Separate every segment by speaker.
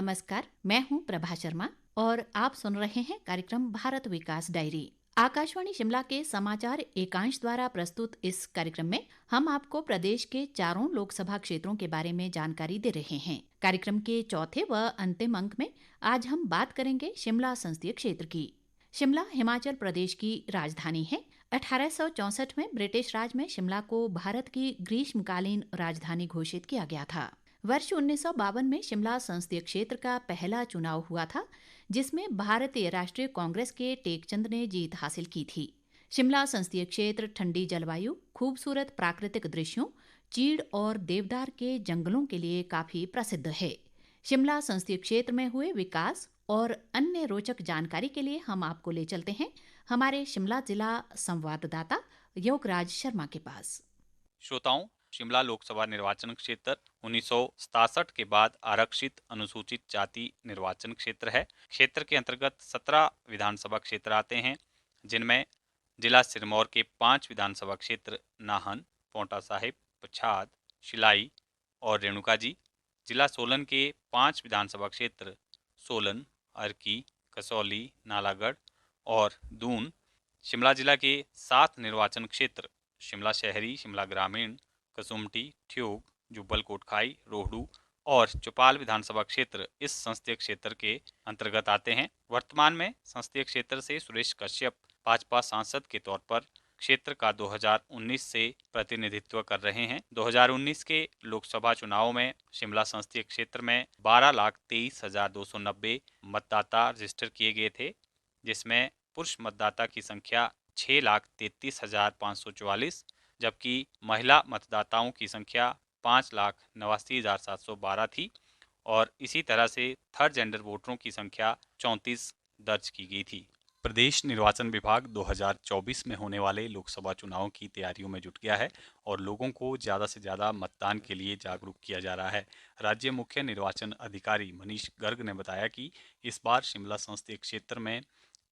Speaker 1: नमस्कार। मैं हूं प्रभा शर्मा और आप सुन रहे हैं कार्यक्रम भारत विकास डायरी। आकाशवाणी शिमला के समाचार एकांश द्वारा प्रस्तुत इस कार्यक्रम में हम आपको प्रदेश के चारों लोकसभा क्षेत्रों के बारे में जानकारी दे रहे हैं। कार्यक्रम के चौथे व अंतिम अंक में आज हम बात करेंगे शिमला संसदीय क्षेत्र की। शिमला हिमाचल प्रदेश की राजधानी है। 1864 में ब्रिटिश राज में शिमला को भारत की ग्रीष्मकालीन राजधानी घोषित किया गया था। वर्ष 1952 में शिमला संसदीय क्षेत्र का पहला चुनाव हुआ था, जिसमें भारतीय राष्ट्रीय कांग्रेस के टेकचंद ने जीत हासिल की थी। शिमला संसदीय क्षेत्र ठंडी जलवायु, खूबसूरत प्राकृतिक दृश्यों, चीड़ और देवदार के जंगलों के लिए काफी प्रसिद्ध है। शिमला संसदीय क्षेत्र में हुए विकास और अन्य रोचक जानकारी के लिए हम आपको ले चलते हैं हमारे शिमला जिला संवाददाता योगराज शर्मा के पास।
Speaker 2: श्रोताओं, शिमला लोकसभा निर्वाचन क्षेत्र 1967 के बाद आरक्षित अनुसूचित जाति निर्वाचन क्षेत्र है। क्षेत्र के अंतर्गत 17 विधानसभा क्षेत्र आते हैं, जिनमें जिला सिरमौर के 5 विधानसभा क्षेत्र नाहन, पोंटा साहिब, पच्छाद, शिलाई और रेणुका जी, जिला सोलन के 5 विधानसभा क्षेत्र सोलन, अर्की, कसौली, नालागढ़ और दून, शिमला जिला के 7 निर्वाचन क्षेत्र शिमला शहरी, शिमला ग्रामीण, कसुम्पटी, ठियोग, जुब्बल कोटखाई, रोहडू और चौपाल विधानसभा क्षेत्र इस संसदीय क्षेत्र के अंतर्गत आते हैं। वर्तमान में संसदीय क्षेत्र से सुरेश कश्यप भाजपा सांसद के तौर पर क्षेत्र का 2019 से प्रतिनिधित्व कर रहे हैं। 2019 के लोकसभा चुनाव में शिमला संसदीय क्षेत्र में 12,23,290 मतदाता रजिस्टर किए गए थे, जिसमें पुरुष मतदाता की संख्या 6,33,544, जबकि महिला मतदाताओं की संख्या 5,89,712 थी और इसी तरह से थर्ड जेंडर वोटरों की संख्या 34 दर्ज की गई थी। प्रदेश निर्वाचन विभाग 2024 में होने वाले लोकसभा चुनाव की तैयारियों में जुट गया है और लोगों को ज़्यादा से ज़्यादा मतदान के लिए जागरूक किया जा रहा है। राज्य मुख्य निर्वाचन अधिकारी मनीष गर्ग ने बताया कि इस बार शिमला संसदीय क्षेत्र में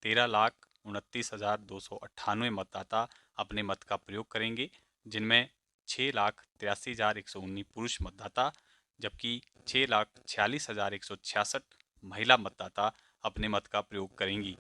Speaker 2: 13,29,298 मतदाता अपने मत का प्रयोग करेंगे, जिनमें 6,83,119 पुरुष मतदाता जबकि 6,46,166 महिला मतदाता अपने मत का प्रयोग करेंगी।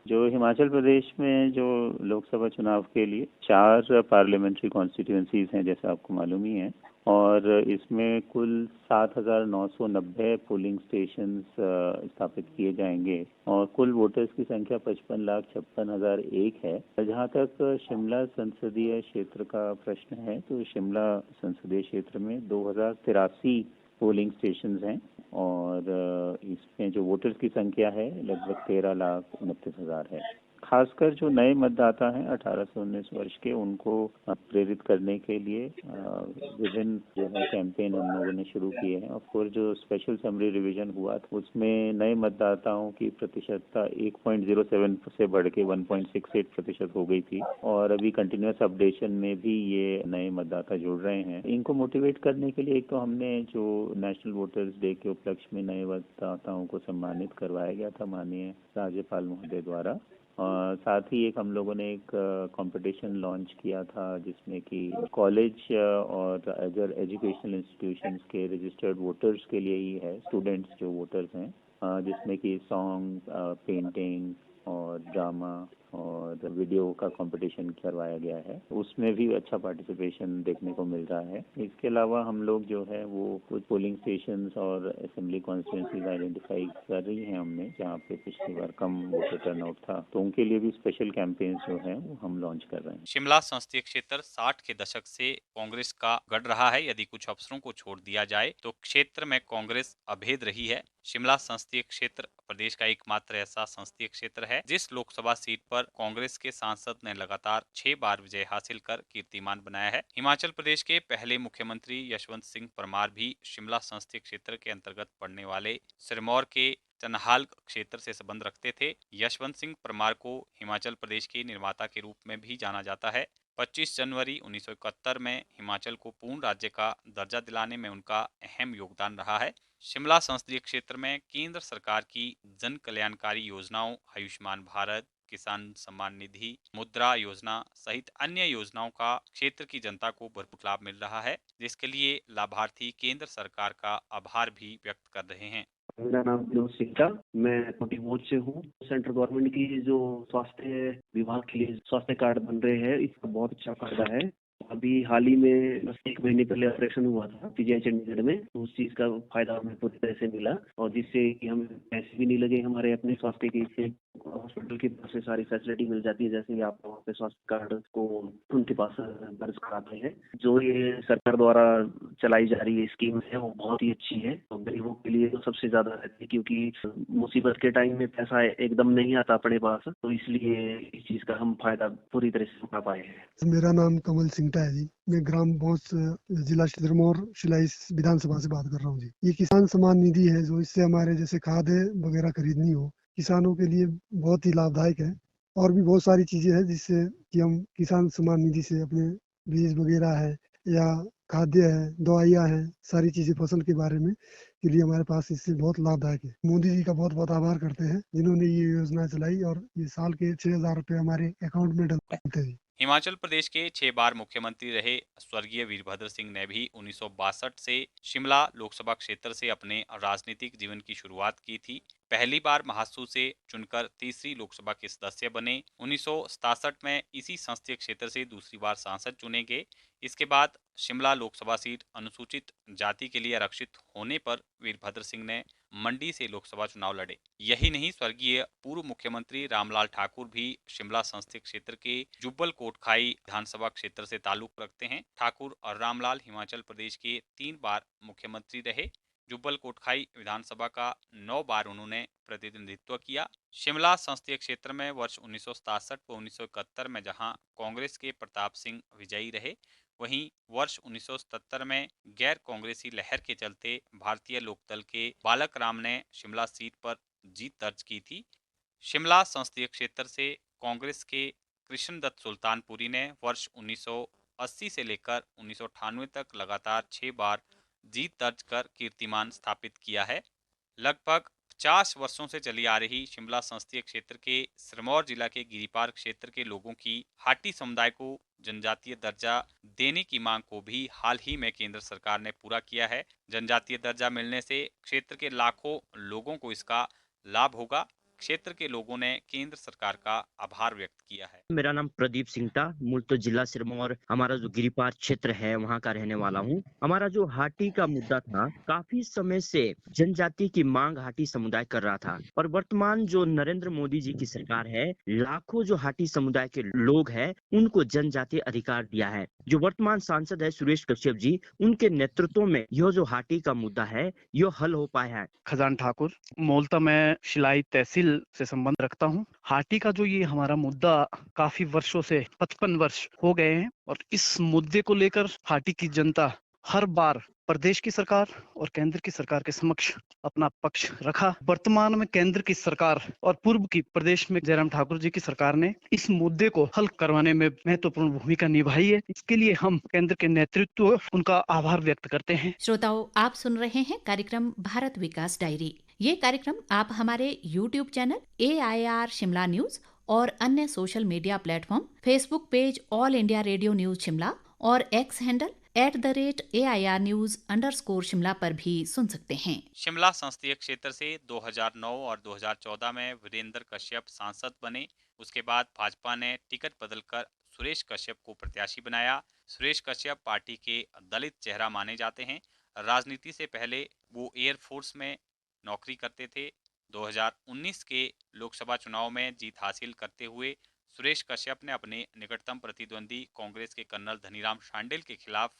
Speaker 3: जो हिमाचल प्रदेश में जो लोकसभा चुनाव के लिए 4 पार्लियामेंट्री कॉन्स्टिट्यूंसीज हैं, जैसा आपको मालूम ही है, और इसमें कुल 7,990 पोलिंग स्टेशंस स्थापित किए जाएंगे और कुल वोटर्स की संख्या 55,56,001 है। जहां तक शिमला संसदीय क्षेत्र का प्रश्न है, तो शिमला संसदीय क्षेत्र में 2,083 पोलिंग स्टेशंस हैं और इसमें जो वोटर्स की संख्या है लगभग 13,29,000 है। खासकर जो नए मतदाता हैं 18 से 19 वर्ष के, उनको प्रेरित करने के लिए विभिन्न जो है कैंपेन हम लोगों ने शुरू किए हैं। ऑफकोर्स जो स्पेशल समरी रिवीजन हुआ था उसमें नए मतदाताओं की प्रतिशतता 1.07 से बढ़ के 1.68% हो गई थी और अभी कंटिन्यूस अपडेशन में भी ये नए मतदाता जुड़ रहे हैं। इनको मोटिवेट करने के लिए एक तो हमने जो नेशनल वोटर्स डे के उपलक्ष्य में नए मतदाताओं को सम्मानित करवाया गया था माननीय राज्यपाल महोदय द्वारा, और साथ ही एक हम लोगों ने एक कंपटीशन लॉन्च किया था जिसमें कि कॉलेज और अदर एजुकेशनल इंस्टीट्यूशंस के रजिस्टर्ड वोटर्स के लिए ही है, स्टूडेंट्स जो वोटर्स हैं, जिसमें कि सॉन्ग, पेंटिंग और ड्रामा और वीडियो का कंपटीशन करवाया गया है। उसमें भी अच्छा पार्टिसिपेशन देखने को मिल रहा है। इसके अलावा हम लोग जो है वो कुछ पोलिंग स्टेशंस और असेंबली कॉन्स्टिट्यूंसीज आइडेंटिफाई कर रही हैं हमने, जहाँ पे पिछली बार कम वोटर टर्नआउट था, तो उनके लिए भी स्पेशल कैंपेन्स जो है वो हम लॉन्च कर रहे हैं।
Speaker 2: शिमला संसदीय क्षेत्र 60 के दशक से कांग्रेस का गढ़ रहा है। यदि कुछ अफसरों को छोड़ दिया जाए तो क्षेत्र में कांग्रेस अभेद रही है। शिमला संसदीय क्षेत्र प्रदेश का एकमात्र ऐसा संसदीय क्षेत्र है जिस लोकसभा सीट पर कांग्रेस के सांसद ने लगातार 6 बार विजय हासिल कर कीर्तिमान बनाया है। हिमाचल प्रदेश के पहले मुख्यमंत्री यशवंत सिंह परमार भी शिमला संसदीय क्षेत्र के अंतर्गत पड़ने वाले सिरमौर के चनहाल क्षेत्र से संबंध रखते थे। यशवंत सिंह परमार को हिमाचल प्रदेश के निर्माता के रूप में भी जाना जाता है। 25 जनवरी 1971 में हिमाचल को पूर्ण राज्य का दर्जा दिलाने में उनका अहम योगदान रहा है। शिमला संसदीय क्षेत्र में केंद्र सरकार की जन कल्याणकारी योजनाओं, आयुष्मान भारत, किसान सम्मान निधि, मुद्रा योजना सहित अन्य योजनाओं का क्षेत्र की जनता को भरपूर लाभ मिल रहा है, जिसके लिए लाभार्थी केंद्र सरकार का आभार भी व्यक्त कर रहे हैं।
Speaker 4: मेरा नाम विनोद सिंह था। मैं कोटिमोज से हूँ। सेंट्रल गवर्नमेंट की जो स्वास्थ्य विभाग के लिए स्वास्थ्य कार्ड बन रहे हैं, इसका बहुत अच्छा फायदा है। अभी हाल ही में बस 1 महीने पहले ऑपरेशन हुआ था पीजीआई चंडीगढ़ में, तो उस चीज का फायदा हमें पूरी तरह से मिला, और जिससे कि हमें पैसे भी नहीं लगे हमारे अपने स्वास्थ्य के। इससे हॉस्पिटल की तरफ से सारी फैसिलिटी मिल जाती है, जैसे कि आप वहाँ पे स्वास्थ्य कार्ड को उनके पास दर्ज कराते हैं। जो ये सरकार द्वारा चलाई जा रही है स्कीम है, वो बहुत ही अच्छी है। तो गरीबों के लिए तो सबसे ज्यादा रहती है, क्योंकि मुसीबत के टाइम में पैसा एकदम नहीं आता अपने पास, तो इसलिए इस चीज का हम फायदा पूरी तरह से उठा पाए हैं।
Speaker 5: मेरा नाम कमल सिंगटा है जी। मैं ग्राम पहुंच जिला सिरमौर शिलाई विधानसभा से बात कर रहा हूँ जी। ये किसान सम्मान निधि है, जो इससे हमारे जैसे खाद वगैरह खरीदनी हो किसानों के लिए बहुत ही लाभदायक है। और भी बहुत सारी चीजें हैं जिससे कि हम किसान सम्मान निधि से अपने बीज वगैरह है या खाद्य है, दवाइयाँ हैं, सारी चीजें फसल के बारे में के लिए हमारे पास इससे बहुत लाभदायक है। मोदी जी का बहुत बहुत आभार करते हैं जिन्होंने ये योजना चलाई और ये साल के 6,000 रुपये हमारे अकाउंट में डलते हैं।
Speaker 2: हिमाचल प्रदेश के 6 बार मुख्यमंत्री रहे स्वर्गीय वीरभद्र सिंह ने भी 1962 से शिमला लोकसभा क्षेत्र से अपने राजनीतिक जीवन की शुरुआत की थी। पहली बार महासू से चुनकर तीसरी लोकसभा के सदस्य बने। 1967 में इसी संसदीय क्षेत्र से दूसरी बार सांसद चुने गए। इसके बाद शिमला लोकसभा सीट अनुसूचित जाति के लिए आरक्षित होने पर वीरभद्र सिंह ने मंडी से लोकसभा चुनाव लड़े। यही नहीं, स्वर्गीय पूर्व मुख्यमंत्री रामलाल ठाकुर भी शिमला संसदीय क्षेत्र के जुब्बल कोटखाई विधानसभा क्षेत्र से ताल्लुक रखते हैं। ठाकुर और रामलाल हिमाचल प्रदेश के 3 बार मुख्यमंत्री रहे। जुब्बल कोटखाई विधानसभा का 9 बार उन्होंने प्रतिनिधित्व किया। शिमला संसदीय क्षेत्र में वर्ष 1967 व 1971 में जहां कांग्रेस के प्रताप सिंह विजयी रहे, वहीं वर्ष 1977 में गैर कांग्रेसी लहर के चलते भारतीय लोकदल के बालक राम ने शिमला सीट पर जीत दर्ज की थी। शिमला संसदीय क्षेत्र से कांग्रेस के कृष्णदत्त सुल्तानपुरी ने वर्ष 1980 से लेकर 1998 तक लगातार 6 बार जीत दर्ज कर कीर्तिमान स्थापित किया है। लगभग 50 वर्षों से चली आ रही शिमला संसदीय क्षेत्र के सिरमौर जिला के गिरिपार क्षेत्र के लोगों की हाटी समुदाय को जनजातीय दर्जा देने की मांग को भी हाल ही में केंद्र सरकार ने पूरा किया है। जनजातीय दर्जा मिलने से क्षेत्र के लाखों लोगों को इसका लाभ होगा। क्षेत्र के लोगों ने केंद्र सरकार का आभार व्यक्त किया है।
Speaker 6: मेरा नाम प्रदीप सिंगटा, मूल तो जिला सिरमौर हमारा जो गिरिपार क्षेत्र है वहाँ का रहने वाला हूँ। हमारा जो हाटी का मुद्दा था, काफी समय से जनजाति की मांग हाटी समुदाय कर रहा था, और वर्तमान जो नरेंद्र मोदी जी की सरकार है, लाखों जो हाटी समुदाय के लोग हैं उनको जनजातीय अधिकार दिया है। जो वर्तमान सांसद है सुरेश कश्यप जी, उनके नेतृत्व में यह जो हाटी का मुद्दा है यह हल हो पाया है।
Speaker 7: खजान ठाकुर, मूलतः मैं शिलाई तहसील से संबंध रखता हूँ। हाटी का जो ये हमारा मुद्दा काफी वर्षों से 55 वर्ष हो गए हैं, और इस मुद्दे को लेकर हाटी की जनता हर बार प्रदेश की सरकार और केंद्र की सरकार के समक्ष अपना पक्ष रखा। वर्तमान में केंद्र की सरकार और पूर्व की प्रदेश में जयराम ठाकुर जी की सरकार ने इस मुद्दे को हल करवाने में महत्वपूर्ण भूमिका निभाई है। इसके लिए हम केंद्र के नेतृत्व उनका आभार व्यक्त करते हैं।
Speaker 1: श्रोताओं, आप सुन रहे हैं कार्यक्रम भारत विकास डायरी। ये कार्यक्रम आप हमारे YouTube channel AIR Shimla news और अन्य social media platform Facebook page all India radio news Shimla और X handle @AIR News_ Shimla पर भी सुन सकते हैं।
Speaker 2: शिमला संसदीय क्षेत्र से 2009 और 2014 में वीरेंद्र कश्यप सांसद बने। उसके बाद भाजपा ने टिकट बदलकर सुरेश कश्यप को प्रत्याशी बनाया। सुरेश कश्यप पार्टी के दलित चेहरा माने जाते हैं। राजनीति से पहले वो एयरफोर्स में नौकरी करते थे। 2019 के लोकसभा चुनाव में जीत हासिल करते हुए सुरेश कश्यप ने अपने निकटतम प्रतिद्वंदी कांग्रेस के कर्नल धनीराम शांडिल के खिलाफ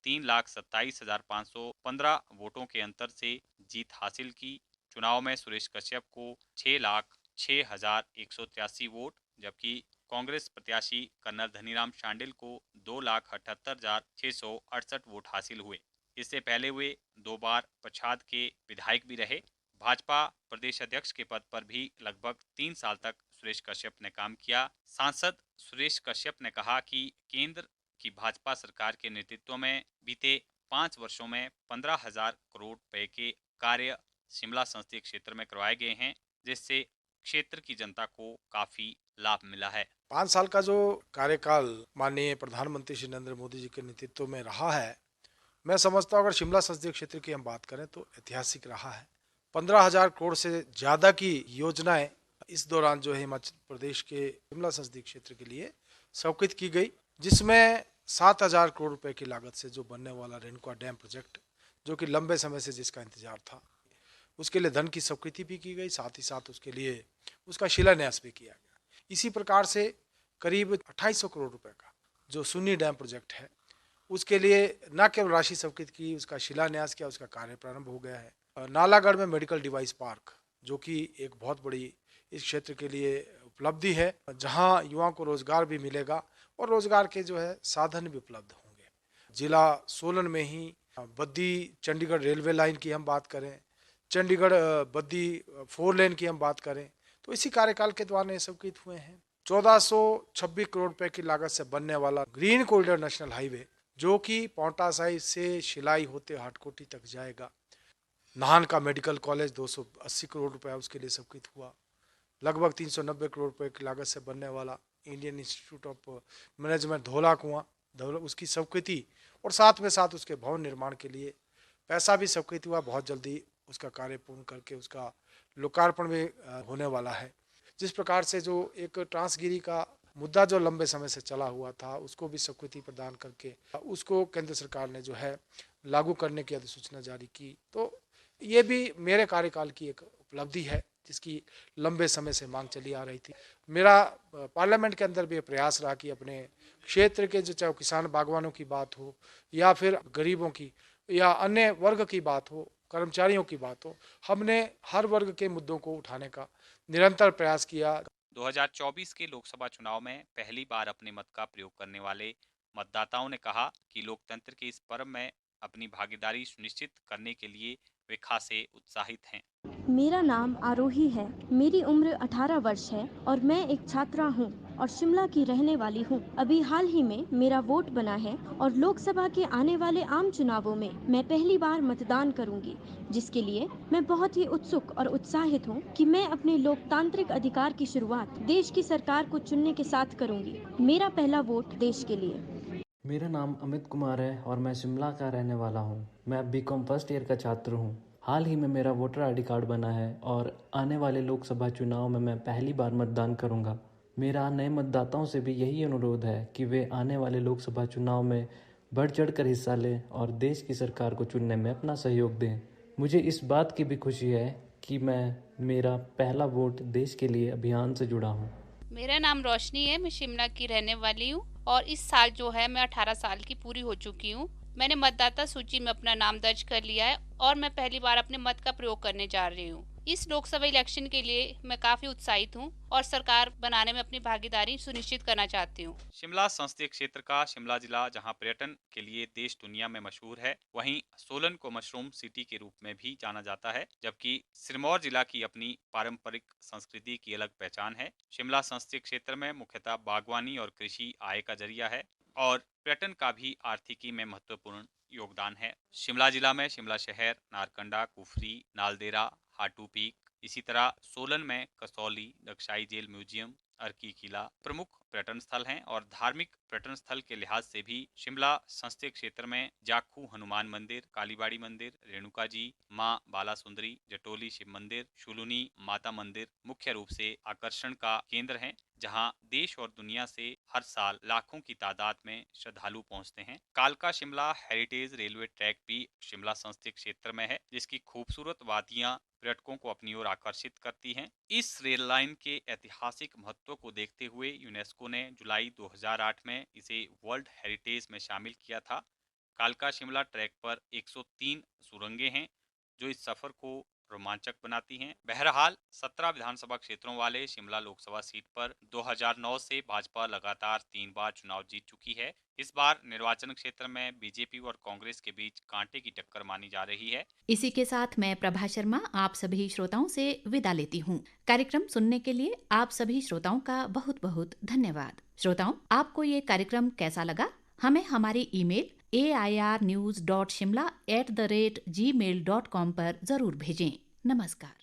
Speaker 2: 3,27,515 वोटों के अंतर से जीत हासिल की। चुनाव में सुरेश कश्यप को 6,06,183 वोट, जबकि कांग्रेस प्रत्याशी कर्नल धनीराम शांडिल को 2,78,668 वोट हासिल हुए। इससे पहले वे 2 बार पच्छाद के विधायक भी रहे। भाजपा प्रदेश अध्यक्ष के पद पर भी लगभग 3 साल तक सुरेश कश्यप ने काम किया। सांसद सुरेश कश्यप ने कहा कि केंद्र की भाजपा सरकार के नेतृत्व में बीते 5 वर्षों में 15,000 करोड़ रुपए के कार्य शिमला संसदीय क्षेत्र में करवाए गए हैं, जिससे क्षेत्र की जनता को काफी लाभ मिला है।
Speaker 8: 5 साल का जो कार्यकाल माननीय प्रधानमंत्री श्री नरेंद्र मोदी जी के नेतृत्व में रहा है, मैं समझता हूँ अगर शिमला संसदीय क्षेत्र की हम बात करें तो ऐतिहासिक रहा है। 15,000 करोड़ से ज्यादा की योजनाएं इस दौरान जो है हिमाचल प्रदेश के शिमला संसदीय क्षेत्र के लिए स्वीकृत की गई, जिसमें 7,000 करोड़ रुपए की लागत से जो बनने वाला रेणुका डैम प्रोजेक्ट, जो कि लंबे समय से जिसका इंतजार था, उसके लिए धन की स्वीकृति भी की गई, साथ ही साथ उसके लिए उसका शिलान्यास भी किया गया। इसी प्रकार से करीब 2800 करोड़ रुपए का जो सुन्नी डैम प्रोजेक्ट है, उसके लिए न केवल राशि स्वीकृत की, उसका शिलान्यास किया, उसका कार्य प्रारंभ हो गया है। नालागढ़ में मेडिकल डिवाइस पार्क, जो कि एक बहुत बड़ी इस क्षेत्र के लिए उपलब्धि है, जहां युवाओं को रोजगार भी मिलेगा और रोजगार के जो है साधन भी उपलब्ध होंगे। जिला सोलन में ही बद्दी चंडीगढ़ रेलवे लाइन की हम बात करें, चंडीगढ़ बद्दी 4 लेन की हम बात करें, तो इसी कार्यकाल के द्वारा ये स्वीकृत हुए हैं। 1426 करोड़ रुपए की लागत से बनने वाला ग्रीन कॉरिडोर नेशनल हाईवे, जो कि पांवटा साहिब से शिलाई होते हाटकोटी तक जाएगा। नाहन का मेडिकल कॉलेज 280 करोड़ रुपए उसके लिए स्वीकृत हुआ। लगभग 390 करोड़ रुपए की लागत से बनने वाला Indian institute of management Dhaula कुआं, उसकी स्वीकृति, और साथ में साथ उसके भवन निर्माण के लिए पैसा भी स्वीकृत हुआ। बहुत जल्दी उसका कार्य पूर्ण करके उसका लोकार्पण भी होने वाला है। जिस प्रकार से जो एक ट्रांसगिरी का मुद्दा जो लंबे समय से चला हुआ था, उसको भी स्वीकृति प्रदान करके उसको केंद्र सरकार ने जो है लागू करने की अधिसूचना जारी की। तो ये भी मेरे कार्यकाल की एक उपलब्धि है, जिसकी लंबे समय से मांग चली आ रही थी। मेरा पार्लियामेंट के अंदर भी प्रयास रहा कि अपने क्षेत्र के जो चाहे किसान बागवानों की बात हो या फिर गरीबों की या अन्य वर्ग की बात हो, कर्मचारियों की बात हो, हमने हर वर्ग के मुद्दों को उठाने का निरंतर प्रयास किया।
Speaker 2: 2024 के लोकसभा चुनाव में पहली बार अपने मत का प्रयोग करने वाले मतदाताओं ने कहा कि लोकतंत्र के इस पर्व में अपनी भागीदारी सुनिश्चित करने के लिए वे खासे उत्साहित हैं।
Speaker 9: मेरा नाम आरोही है, मेरी उम्र 18 वर्ष है और मैं एक छात्रा हूँ और शिमला की रहने वाली हूँ। अभी हाल ही में मेरा वोट बना है और लोकसभा के आने वाले आम चुनावों में मैं पहली बार मतदान करूँगी, जिसके लिए मैं बहुत ही उत्सुक और उत्साहित हूँ कि मैं अपने लोकतांत्रिक अधिकार की शुरुआत देश की सरकार को चुनने के साथ करूँगी। मेरा पहला वोट देश के लिए।
Speaker 10: मेरा नाम अमित कुमार है और मैं शिमला का रहने वाला हूँ। मैं बीकॉम फर्स्ट ईयर का छात्र हूँ। हाल ही में मेरा वोटर आईडी कार्ड बना है और आने वाले लोकसभा चुनाव में मैं पहली बार मतदान करूँगा। मेरा नए मतदाताओं से भी यही अनुरोध है कि वे आने वाले लोकसभा चुनाव में बढ़ चढ़ कर हिस्सा लें और देश की सरकार को चुनने में अपना सहयोग दें। मुझे इस बात की भी खुशी है कि मैं मेरा पहला वोट देश के लिए अभियान से जुड़ा हूँ।
Speaker 11: मेरा नाम रोशनी है, मैं शिमला की रहने वाली हूँ और इस साल जो है मैं 18 साल की पूरी हो चुकी हूँ। मैंने मतदाता सूची में अपना नाम दर्ज कर लिया है और मैं पहली बार अपने मत का प्रयोग करने जा रही हूँ। इस लोकसभा इलेक्शन के लिए मैं काफी उत्साहित हूँ और सरकार बनाने में अपनी भागीदारी सुनिश्चित करना चाहती हूँ।
Speaker 2: शिमला संसदीय क्षेत्र का शिमला जिला जहां पर्यटन के लिए देश दुनिया में मशहूर है, वहीं सोलन को मशरूम सिटी के रूप में भी जाना जाता है, जबकि सिरमौर जिला की अपनी पारंपरिक संस्कृति की अलग पहचान है। शिमला संसदीय क्षेत्र में मुख्यतः बागवानी और कृषि आय का जरिया है और पर्यटन का भी आर्थिकी में महत्वपूर्ण योगदान है। शिमला जिला में शिमला शहर, नारकंडा, कुफरी, नालदेहरा, हाटू पीक, इसी तरह सोलन में कसौली, दक्षाई जेल म्यूजियम, अर्की किला प्रमुख पर्यटन स्थल हैं और धार्मिक पर्यटन स्थल के लिहाज से भी शिमला संसदीय क्षेत्र में जाखू हनुमान मंदिर, कालीबाड़ी मंदिर, रेणुका जी, मां बाला सुंदरी, जटोली शिव मंदिर, शुलुनी माता मंदिर मुख्य रूप से आकर्षण का केंद्र हैं, जहां देश और दुनिया से हर साल लाखों की तादाद में श्रद्धालु पहुंचते हैं। कालका शिमला हेरिटेज रेलवे ट्रैक भी शिमला संसदीय क्षेत्र में है, जिसकी खूबसूरत वादियां पर्यटकों को अपनी ओर आकर्षित करती हैं। इस रेल लाइन के ऐतिहासिक महत्व को देखते हुए यूनेस्को ने जुलाई 2008 में इसे वर्ल्ड हेरिटेज में शामिल किया था। कालका शिमला ट्रैक पर 103 सुरंगें हैं, जो इस सफर को रोमांचक बनाती हैं। बहरहाल 17 विधानसभा क्षेत्रों वाले शिमला लोकसभा सीट पर 2009 से भाजपा लगातार 3 बार चुनाव जीत चुकी है। इस बार निर्वाचन क्षेत्र में बीजेपी और कांग्रेस के बीच कांटे की टक्कर मानी जा रही है।
Speaker 1: इसी के साथ मैं प्रभा शर्मा आप सभी श्रोताओं से विदा लेती हूँ। कार्यक्रम सुनने के लिए आप सभी श्रोताओं का बहुत बहुत धन्यवाद। श्रोताओं, आपको ये कार्यक्रम कैसा लगा? हमें हमारी ईमेल airnews.shimla@gmail.com पर जरूर भेजें। नमस्कार।